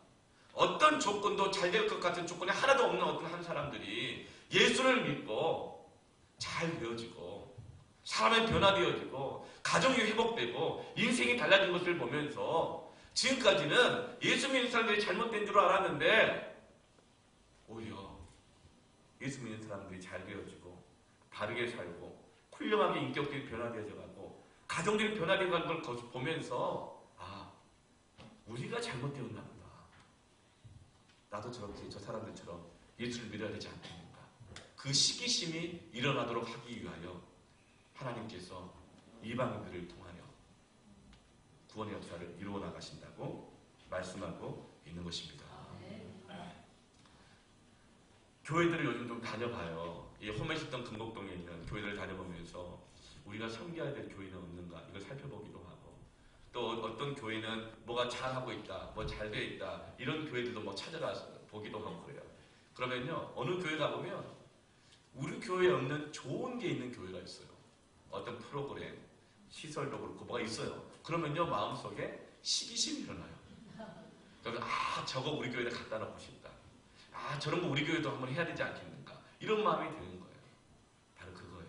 A: 어떤 조건도 잘 될 것 같은 조건이 하나도 없는 어떤 한 사람들이 예수를 믿고 잘 되어지고 사람이 변화되어지고 가정이 회복되고 인생이 달라진 것을 보면서 지금까지는 예수 믿는 사람들이 잘못된 줄 알았는데 오히려 예수 믿는 사람들이 잘 되어지고 바르게 살고 훌륭하게 인격들이 변화되어져 가고 가정들이 변화되어 가는 걸 보면서 아, 우리가 잘못되었나 보다. 나도 저렇게 저 사람들처럼 예수를 믿어야 되지 않겠는가. 그 시기심이 일어나도록 하기 위하여 하나님께서 이방인들을 통하여 구원의 역사를 이루어 나가신다고 말씀하고 있는 것입니다. 교회들을 요즘 좀 다녀봐요. 이 홈에시던 금곡동에 있는 교회들을 다녀보면서 우리가 섬겨야 될 교회는 없는가 이걸 살펴보기도 하고, 또 어떤 교회는 뭐가 잘하고 있다, 뭐 잘 돼 있다, 이런 교회들도 뭐 찾아가서 보기도 하고 그래요. 그러면요, 어느 교회 가보면 우리 교회에 없는 좋은 게 있는 교회가 있어요. 어떤 프로그램, 시설도 그렇고 뭐가 있어요. 그러면요, 마음속에 시기심이 일어나요. 그래서 저거 우리 교회에 갖다 놓고 싶다. 저런 거 우리 교회도 한번 해야 되지 않겠는가. 이런 마음이 드는 거예요. 바로 그거예요.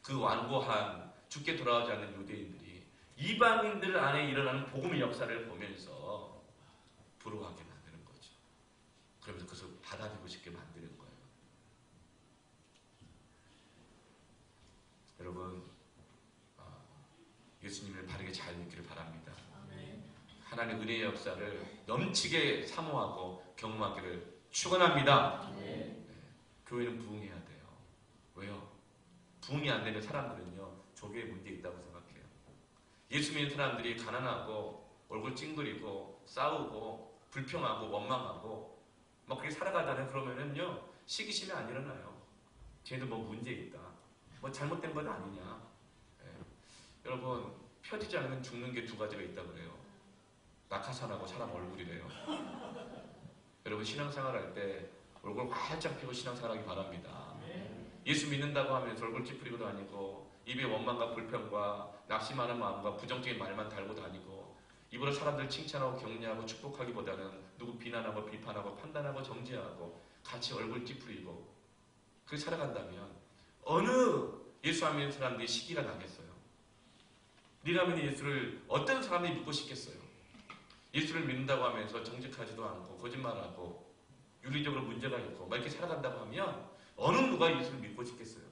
A: 그 완고한 죽게 돌아오지 않는 유대인들이 이방인들 안에 일어나는 복음의 역사를 보면서 부러워하게 만드는 거죠. 그러면서 그것을 받아들이고 싶게 만드는 거예요. 여러분, 예수님을 바르게 잘 믿기를 바랍니다. 하나님의 은혜의 역사를 넘치게 사모하고 경험하기를 축원합니다. 교회는 부흥해야 돼요. 왜요? 부흥이 안 되는 사람들은요, 조교에 문제 있다고 생각해요. 예수 믿는 사람들이 가난하고 얼굴 찡그리고 싸우고 불평하고 원망하고 막 그렇게 살아가다는, 그러면은요, 시기심이 안 일어나요. 쟤도 뭐 문제 있다, 뭐 잘못된 건 아니냐. 여러분, 펴지지 않으면 죽는 게 두 가지가 있다고 그래요. 낙하산하고 사람 얼굴이래요. 여러분, 신앙생활 할 때 얼굴 활짝 펴고 신앙생활하기 바랍니다. 예수 믿는다고 하면서 얼굴 찌푸리고 다니고 입에 원망과 불평과 낙심하는 마음과 부정적인 말만 달고 다니고 입으로 사람들 칭찬하고 격려하고 축복하기보다는 누구 비난하고 비판하고 판단하고 정죄하고 같이 얼굴 찌푸리고 그렇게 살아간다면 어느 예수 안 믿는 사람들이 시기가 나겠어요? 네가 믿는 예수를 어떤 사람들이 믿고 싶겠어요? 예수를 믿는다고 하면서 정직하지도 않고 거짓말하고 윤리적으로 문제가 있고 막 이렇게 살아간다고 하면 어느 누가 예수를 믿고 싶겠어요?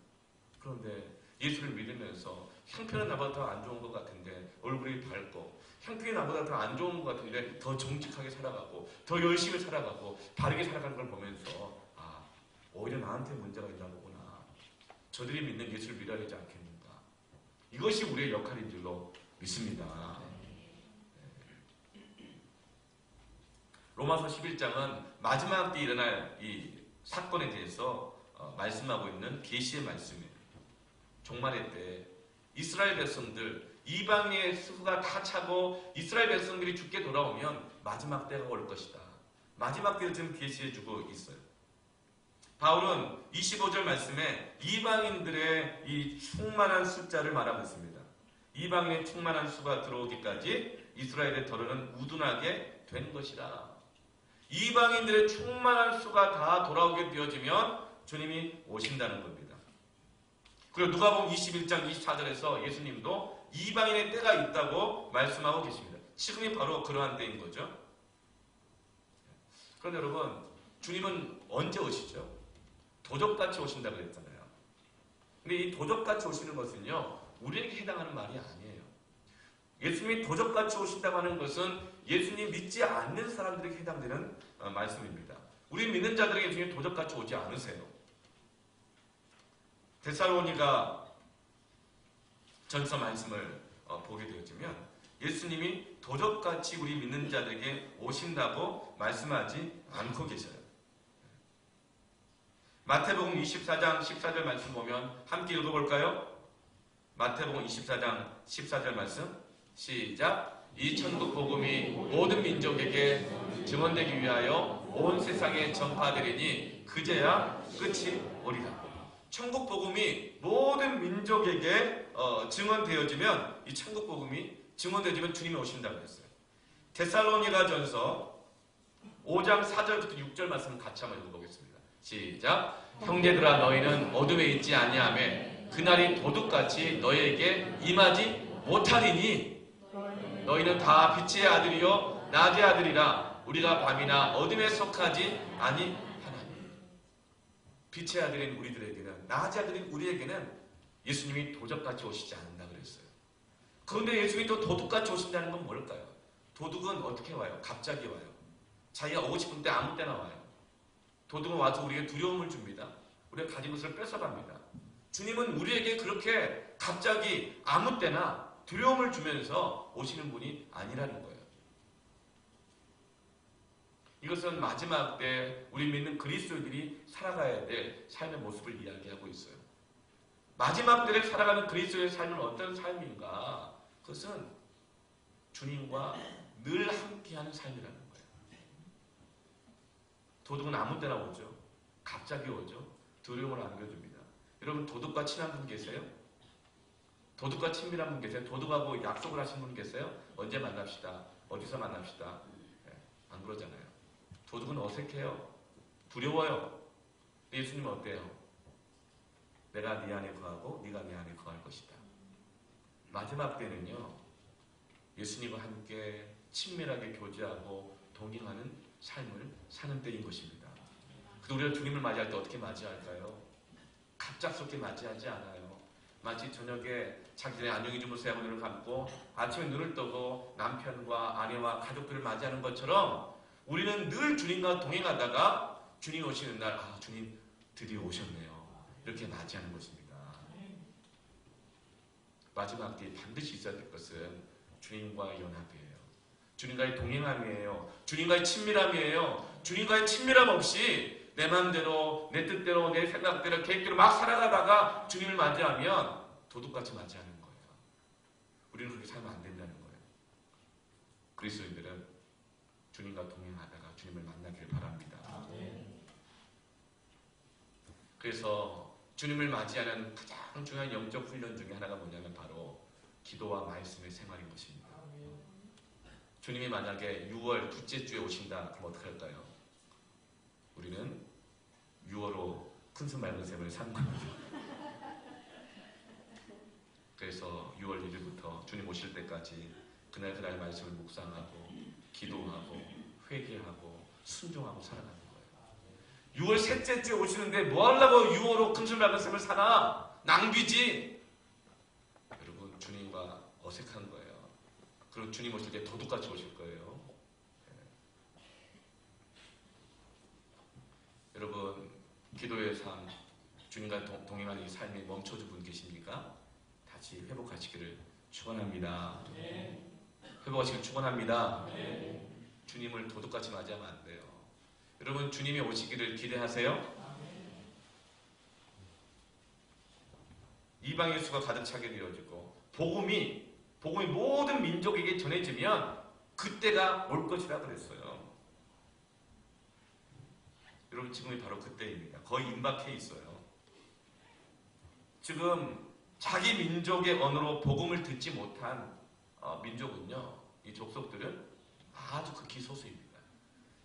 A: 그런데 예수를 믿으면서 형편은 나보다 더 안 좋은 것 같은데 얼굴이 밝고, 형편이 나보다 더 안 좋은 것 같은데 더 정직하게 살아가고 더 열심히 살아가고 바르게 살아가는 걸 보면서 오히려 나한테 문제가 있나 보구나. 저들이 믿는 예수를 믿어야 되지 않겠는가. 이것이 우리의 역할인 줄로 믿습니다. 로마서 11장은 마지막 때 일어날 이 사건에 대해서 말씀하고 있는 계시의 말씀이에요. 종말의 때 이스라엘 백성들, 이방의 수가 다 차고 이스라엘 백성들이 죽게 돌아오면 마지막 때가 올 것이다. 마지막 때를 지금 계시해주고 있어요. 바울은 25절 말씀에 이방인들의 이 충만한 숫자를 말하고 있습니다. 이방인의 충만한 수가 들어오기까지 이스라엘의 더러는 우둔하게 된 것이라. 이방인들의 충만한 수가 다 돌아오게 되어지면 주님이 오신다는 겁니다. 그리고 누가복음 21장 24절에서 예수님도 이방인의 때가 있다고 말씀하고 계십니다. 지금이 바로 그러한 때인 거죠. 그런데 여러분, 주님은 언제 오시죠? 도적같이 오신다고 그랬잖아요. 근데 이 도적같이 오시는 것은요, 우리에게 해당하는 말이 아니에요. 예수님이 도적같이 오신다고 하는 것은 예수님 믿지 않는 사람들에게 해당되는 말씀입니다. 우리 믿는 자들에게 예수님이 도적같이 오지 않으세요. 데살로니가 전서 말씀을 보게 되어지면 예수님이 도적같이 우리 믿는 자들에게 오신다고 말씀하지 않고 계셔요. 마태복음 24장 14절 말씀 보면 함께 읽어볼까요? 마태복음 24장 14절 말씀 시작. 이 천국 복음이 모든 민족에게 증언되기 위하여 온 세상에 전파되리니 그제야 끝이 오리라. 천국 복음이 모든 민족에게 증언되어지면, 이 천국 복음이 증언되어지면 주님이 오신다고 했어요. 데살로니가 전서 5장 4절부터 6절 말씀 같이 한번 읽어보겠습니다. 시작. 형제들아, 너희는 어둠에 있지 아니하며 그날이 도둑같이 너희에게 임하지 못하리니 너희는 다 빛의 아들이요 낮의 아들이라. 우리가 밤이나 어둠에 속하지 아니하나니. 빛의 아들인 우리들에게는, 낮의 아들인 우리에게는 예수님이 도적같이 오시지 않는다 그랬어요. 그런데 예수님이 또 도둑같이 오신다는 건 뭘까요? 도둑은 어떻게 와요? 갑자기 와요. 자기가 오고 싶은 때 아무 때나 와요. 도둑은 와서 우리에게 두려움을 줍니다. 우리가 가진 것을 뺏어갑니다. 주님은 우리에게 그렇게 갑자기 아무 때나 두려움을 주면서 오시는 분이 아니라는 거예요. 이것은 마지막 때 우리 믿는 그리스도인들이 살아가야 될 삶의 모습을 이야기하고 있어요. 마지막 때에 살아가는 그리스도의 삶은 어떤 삶인가? 그것은 주님과 늘 함께하는 삶이라는 거예요. 도둑은 아무 때나 오죠. 갑자기 오죠. 두려움을 안겨줍니다. 여러분, 도둑과 친한 분 계세요? 도둑과 친밀한 분 계세요? 도둑하고 약속을 하신 분 계세요? 언제 만납시다. 어디서 만납시다. 안 그러잖아요. 도둑은 어색해요. 두려워요. 예수님은 어때요? 내가 네 안에 거하고 네가 내 안에 거할 것이다. 마지막 때는요, 예수님과 함께 친밀하게 교제하고 동행하는 삶을 사는 때인 것입니다. 그래서 우리가 주님을 맞이할 때 어떻게 맞이할까요? 갑작스럽게 맞이하지 않아요. 마치 저녁에 자기 전에 안녕히 주무세요 하고 눈을 감고 아침에 눈을 뜨고 남편과 아내와 가족들을 맞이하는 것처럼 우리는 늘 주님과 동행하다가 주님 오시는 날, 아, 주님 드디어 오셨네요. 이렇게 맞이하는 것입니다. 마지막 때에 반드시 있어야 될 것은 주님과의 연합이에요. 주님과의 동행함이에요. 주님과의 친밀함이에요. 주님과의 친밀함 없이 내 마음대로, 내 뜻대로, 내 생각대로, 계획대로 막 살아가다가 주님을 맞이하면 도둑같이 맞이하는 거예요. 우리는 그렇게 살면 안 된다는 거예요. 그리스도인들은 주님과 동행하다가 주님을 만나기를 바랍니다. 그래서 주님을 맞이하는 가장 중요한 영적 훈련 중에 하나가 뭐냐면 바로 기도와 말씀의 생활인 것입니다. 주님이 만약에 6월 둘째 주에 오신다, 그럼 어떻게 할까요? 우리는 6월호 큰숨 맑은 샘을 사는 겁니다. 그래서 6월 1일부터 주님 오실 때까지 그날 말씀을 묵상하고 기도하고 회개하고 순종하고 살아가는 거예요. 6월 셋째 주에 오시는데 뭐 하려고 6월호 큰술 맑은 샘을 사나? 낭비지. 여러분, 주님과 어색한 거예요. 그리고 주님 오실 때 도둑같이 오실 거예요. 여러분, 기도의 삶, 주님과 동행하는 이 삶이 멈춰준 분 계십니까? 다시 회복하시기를 축원합니다. 회복하시기를 축원합니다. 주님을 도둑같이 맞이하면 안 돼요. 여러분, 주님이 오시기를 기대하세요? 이방의 수가 가득 차게 되어지고 복음이 모든 민족에게 전해지면 그때가 올 것이라 그랬어요. 여러분, 지금이 바로 그때입니다. 거의 임박해 있어요. 지금 자기 민족의 언어로 복음을 듣지 못한 민족은요, 이 족속들은 아주 극히 소수입니다.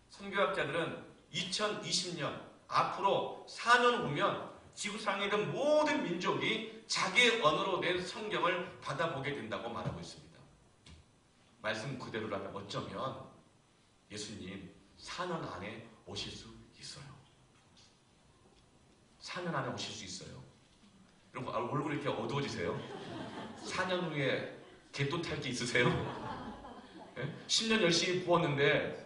A: 선교학자들은 2020년 앞으로 4년 후면 지구상에 있는 모든 민족이 자기의 언어로 낸 성경을 받아보게 된다고 말하고 있습니다. 말씀 그대로라면 어쩌면 예수님 4년 안에 오실 수 있어요. 4년 안에 오실 수 있어요. 여러분, 얼굴이 이렇게 어두워지세요? 4년 후에 개또 탈 게 있으세요? 10년 열심히 부었는데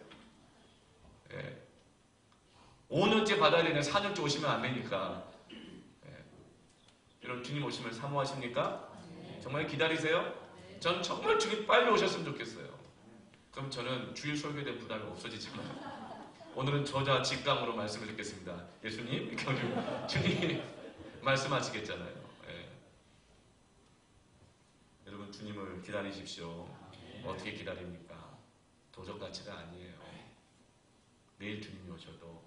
A: 5년째 받아야 되는 4년째 오시면 안 되니까. 여러분, 주님 오심을 사모하십니까? 정말 기다리세요? 전 정말 주님 빨리 오셨으면 좋겠어요. 그럼 저는 주일 설교에 대한 부담이 없어지지만 오늘은 저자 직감으로 말씀을 듣겠습니다. 예수님, 이렇게 주님 말씀하시겠잖아요. 여러분, 주님을 기다리십시오. 어떻게 기다립니까? 도적같이가 아니에요. 내일 주님이 오셔도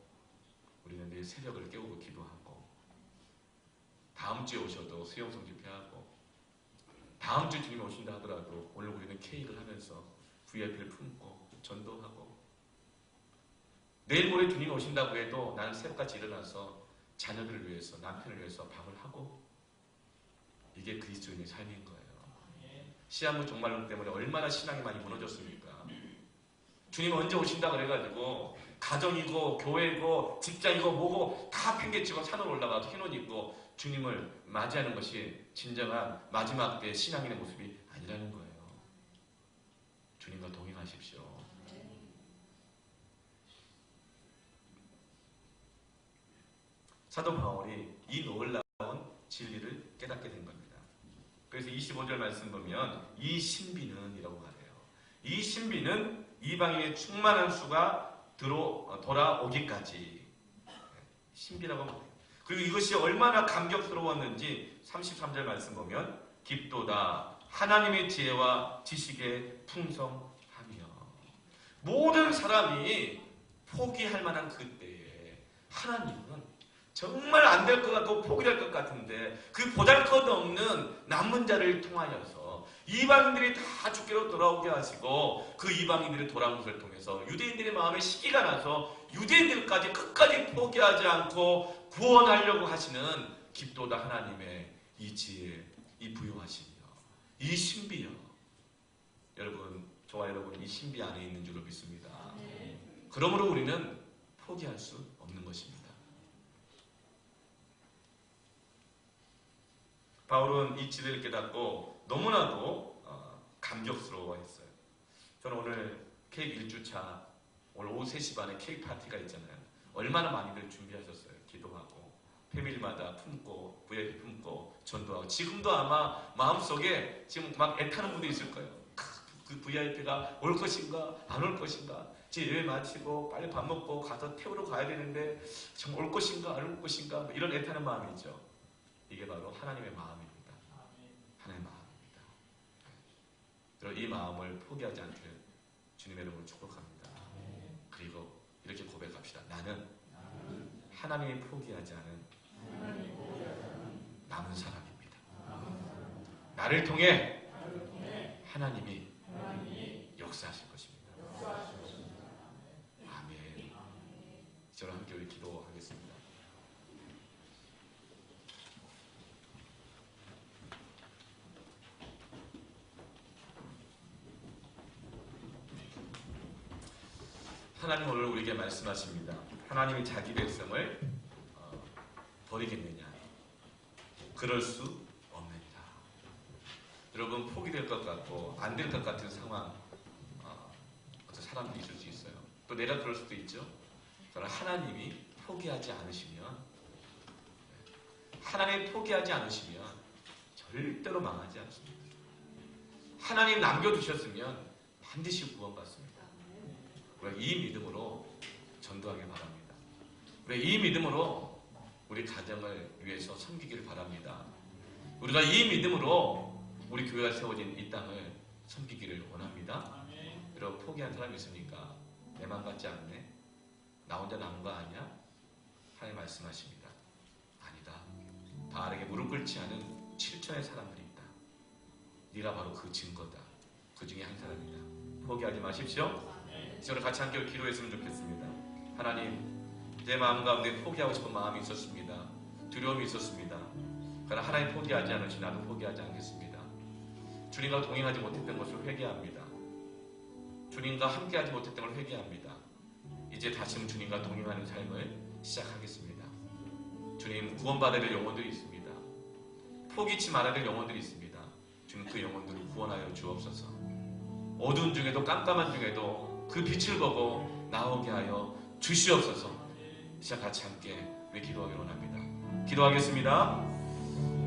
A: 우리는 내일 새벽을 깨우고 기도하고, 다음 주에 오셔도 수용성 집회하고, 다음 주에 주님이 오신다 하더라도 오늘 우리는 케이크를 하면서 VIP를 품고 전도하고, 내일 모레 주님이 오신다고 해도 나는 새벽같이 일어나서 자녀들을 위해서, 남편을 위해서 밥을 하고, 이게 그리스도인의 삶인 거예요. 시한부 종말론 때문에 얼마나 신앙이 많이 무너졌습니까? 주님 언제 오신다 그래가지고 가정이고 교회고 직장이고 뭐고 다 팽개치고 산으로 올라가서 흰옷 입고 주님을 맞이하는 것이 진정한 마지막 때 신앙인의 모습이 아니라는 거예요. 주님과 동행하십시오. 사도 바울이 이 놀라운 진리를 깨닫게 된 겁니다. 그래서 25절 말씀 보면 이 신비는 이라고 말해요. 이 신비는 이방인의 충만한 수가 돌아오기까지 신비라고 말해요. 그리고 이것이 얼마나 감격스러웠는지 33절 말씀 보면 깊도다 하나님의 지혜와 지식의 풍성하며 모든 사람이 포기할 만한 그때에 하나님은 정말 안 될 것 같고 포기할 것 같은데 그 보잘것없는 남은 자를 통하여서 이방인들이 다 주께로 돌아오게 하시고 그 이방인들이 돌아온 것을 통해서 유대인들의 마음에 시기가 나서 유대인들까지 끝까지 포기하지 않고 구원하려고 하시는 깊도다 하나님의 이 지혜, 이 부요하심이요, 이 신비요. 여러분, 저와 여러분 이 신비 안에 있는 줄로 믿습니다. 그러므로 우리는 포기할 수 없는 것입니다. 바울은 이 진리를 깨닫고 너무나도 감격스러워했어요. 저는 오늘 케이크 1주차 오늘 오후 3시 반에 케이크 파티가 있잖아요. 얼마나 많이들 준비하셨어요. 기도하고 패밀리마다 품고 VIP 품고 전도하고 지금도 아마 마음속에 지금 막 애타는 분도 있을 거예요. 그 VIP가 올 것인가 안 올 것인가 제 예배 마치고 빨리 밥 먹고 가서 태우러 가야 되는데 정말 올 것인가 안 올 것인가 뭐 이런 애타는 마음이 있죠. 이게 바로 하나님의 마음입니다. 하나님의 마음입니다. 그리고 이 마음을 포기하지 않기를 주님의 이름으로 축복합니다. 그리고 이렇게 고백합시다. 나는 하나님이 포기하지 않은 남은 사람입니다. 나를 통해 하나님이 역사하실 것입니다. 아멘. 저랑 함께 우리 기도하겠습니다. 하나님 오늘 우리에게 말씀하십니다. 하나님이 자기 백성을 버리겠느냐? 그럴 수 없느니라. 여러분 포기될 것 같고 안 될 것 같은 상황 어떤 사람도 있을 수 있어요. 또 내가 그럴 수도 있죠. 그러나 하나님이 포기하지 않으시면 하나님 포기하지 않으시면 절대로 망하지 않습니다. 하나님 남겨두셨으면 반드시 구원받습니다. 우리가 이 믿음으로 전도하길 바랍니다. 우리가 이 믿음으로 우리 가정을 위해서 섬기길 바랍니다. 우리가 이 믿음으로 우리 교회가 세워진 이 땅을 섬기기를 원합니다. 여러분 포기한 사람이 있습니까? 내 맘 같지 않네? 나 혼자 남은 거 아니야? 하나님 말씀하십니다. 아니다. 바알에게 무릎 꿇지 않은 7천의 사람들이 있다. 네가 바로 그 증거다. 그 중에 한 사람이다. 포기하지 마십시오. 오늘 같이 함께 기도했으면 좋겠습니다. 하나님, 내 마음 가운데 포기하고 싶은 마음이 있었습니다. 두려움이 있었습니다. 그러나 하나님 포기하지 않으시 나도 포기하지 않겠습니다. 주님과 동행하지 못했던 것을 회개합니다. 주님과 함께하지 못했던 걸 회개합니다. 이제 다시금 주님과 동행하는 삶을 시작하겠습니다. 주님, 구원받아야 될 영혼들이 있습니다. 포기치 말아야 될 영혼들이 있습니다. 주님, 그 영혼들을 구원하여 주옵소서. 어두운 중에도 깜깜한 중에도 그 빛을 보고 나오게 하여 주시옵소서. 시작 같이 함께 우리 기도하기를 원합니다. 기도하겠습니다.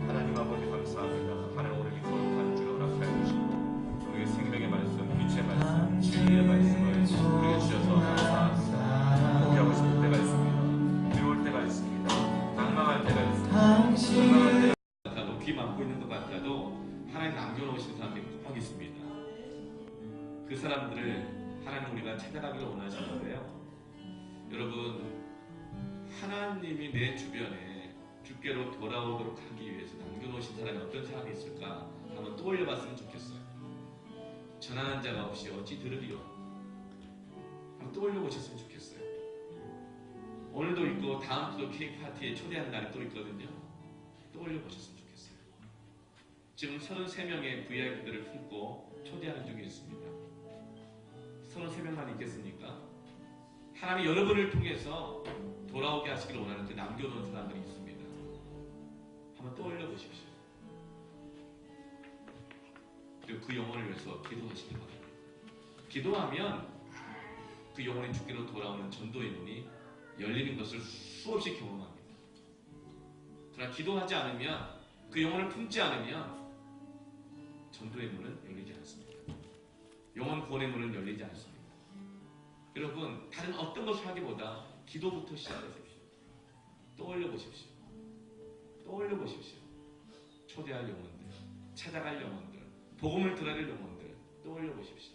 A: 하나님 아버지 감사합니다. 하나님 오늘 거룩한 주를 허락하여 주시고 우리의 생명의 말씀, 빛의 말씀, 진리의 말씀을 우리에게 주셔서 감사합니다. 포기하고 싶을 때가 있습니다. 두려울 때가 있습니다. 낭망할 때가 있습니다. 절망할 때가 같아도 귀 막고 있는 것 같아도 하나님 남겨놓으신 사람들이 꼭 있습니다. 그 사람들을 하나님 우리가 찾아가기를 원하시는데요. 여러분, 하나님이 내 주변에 주께로 돌아오도록 하기 위해서 남겨놓으신 사람이 어떤 사람이 있을까 한번 떠올려봤으면 좋겠어요. 전하는 자가 없이 어찌 들으리요? 한번 떠올려보셨으면 좋겠어요. 오늘도 있고 다음 주도 케이크 파티에 초대하는 날이 또 있거든요. 떠올려보셨으면 좋겠어요. 지금 33명의 VIP들을 품고 초대하는 중에 있습니다. 33명만 있겠습니까? 하나님이 여러분을 통해서 돌아오게 하시기를 원하는데 남겨놓은 사람들이 있습니다. 한번 떠올려 보십시오. 그리고 그 영혼을 위해서 기도하시기 바랍니다. 기도하면 그 영혼이 주께로 돌아오는 전도의 문이 열리는 것을 수없이 경험합니다. 그러나 기도하지 않으면, 그 영혼을 품지 않으면 전도의 문은 열리지 않습니다. 영혼 구원의 문은 열리지 않습니다. 여러분, 다른 어떤 것을 하기보다 기도부터 시작하십시오. 떠올려 보십시오. 떠올려 보십시오. 초대할 영혼들, 찾아갈 영혼들, 복음을 들어야 할 영혼들 떠올려 보십시오.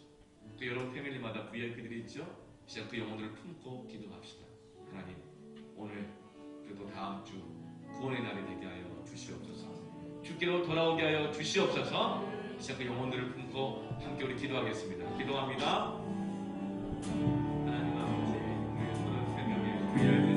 A: 또 여러분 패밀리마다 VIP들이 있죠? 진짜 그 영혼들을 품고 기도합시다. 하나님, 오늘 그리고 다음 주 구원의 날이 되게 하여 주시옵소서. 주께로 돌아오게 하여 주시옵소서. 진짜 그 영혼들을 품고 함께 우리 기도하겠습니다. 기도합니다. 하나님 아버지, 우리 33명의 VIP